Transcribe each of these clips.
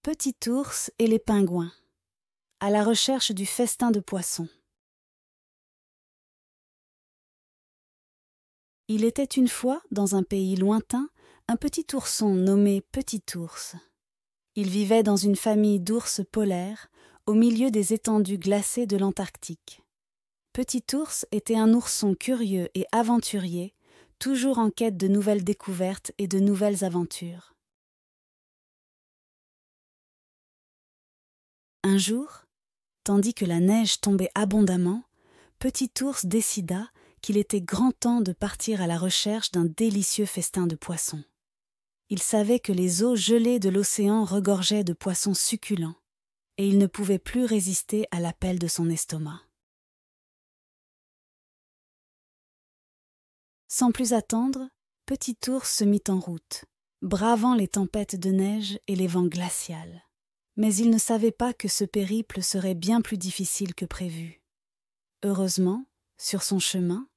Petit ours et les pingouins, à la recherche du festin de poissons. Il était une fois, dans un pays lointain, un petit ourson nommé Petit ours. Il vivait dans une famille d'ours polaires, au milieu des étendues glacées de l'Antarctique. Petit ours était un ourson curieux et aventurier, toujours en quête de nouvelles découvertes et de nouvelles aventures. Un jour, tandis que la neige tombait abondamment, Petit ours décida qu'il était grand temps de partir à la recherche d'un délicieux festin de poissons. Il savait que les eaux gelées de l'océan regorgeaient de poissons succulents, et il ne pouvait plus résister à l'appel de son estomac. Sans plus attendre, Petit ours se mit en route, bravant les tempêtes de neige et les vents glacials. Mais il ne savait pas que ce périple serait bien plus difficile que prévu. Heureusement, sur son chemin,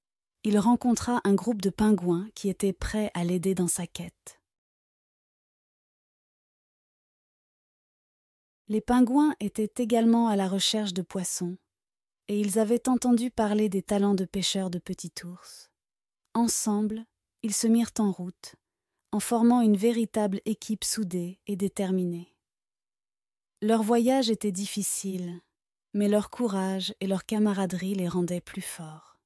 il rencontra un groupe de pingouins qui étaient prêts à l'aider dans sa quête. Les pingouins étaient également à la recherche de poissons, et ils avaient entendu parler des talents de pêcheurs de Petit ours. Ensemble, ils se mirent en route, en formant une véritable équipe soudée et déterminée. Leur voyage était difficile, mais leur courage et leur camaraderie les rendaient plus forts.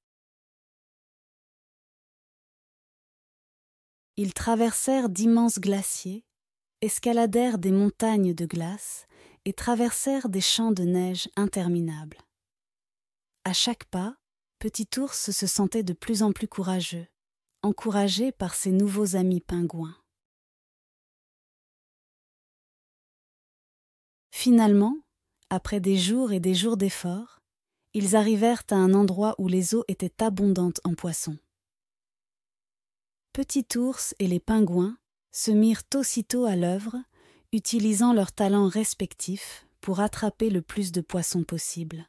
Ils traversèrent d'immenses glaciers, escaladèrent des montagnes de glace et traversèrent des champs de neige interminables. À chaque pas, Petit ours se sentait de plus en plus courageux, encouragé par ses nouveaux amis pingouins. Finalement, après des jours et des jours d'efforts, ils arrivèrent à un endroit où les eaux étaient abondantes en poissons. Petit ours et les pingouins se mirent aussitôt à l'œuvre, utilisant leurs talents respectifs pour attraper le plus de poissons possible.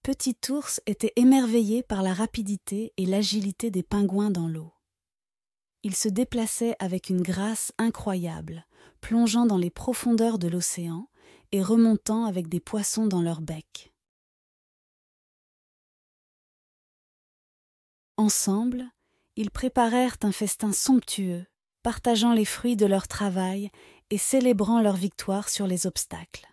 Petit ours était émerveillé par la rapidité et l'agilité des pingouins dans l'eau. Ils se déplaçaient avec une grâce incroyable, plongeant dans les profondeurs de l'océan et remontant avec des poissons dans leur bec. Ensemble, ils préparèrent un festin somptueux, partageant les fruits de leur travail et célébrant leur victoire sur les obstacles.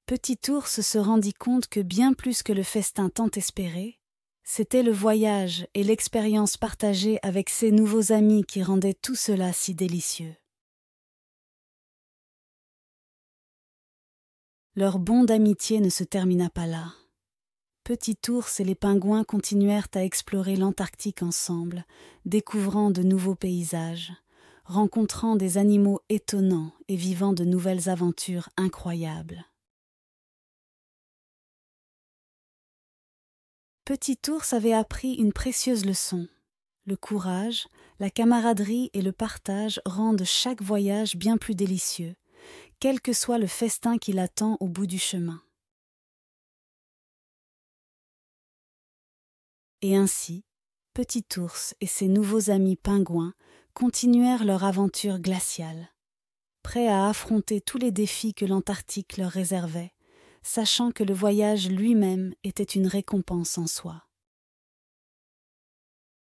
Petit ours se rendit compte que bien plus que le festin tant espéré, c'était le voyage et l'expérience partagée avec ses nouveaux amis qui rendaient tout cela si délicieux. Leur bond d'amitié ne se termina pas là. Petit ours et les pingouins continuèrent à explorer l'Antarctique ensemble, découvrant de nouveaux paysages, rencontrant des animaux étonnants et vivant de nouvelles aventures incroyables. Petit ours avait appris une précieuse leçon. Le courage, la camaraderie et le partage rendent chaque voyage bien plus délicieux, quel que soit le festin qui l'attend au bout du chemin. Et ainsi, Petit ours et ses nouveaux amis pingouins continuèrent leur aventure glaciale, prêts à affronter tous les défis que l'Antarctique leur réservait, sachant que le voyage lui-même était une récompense en soi.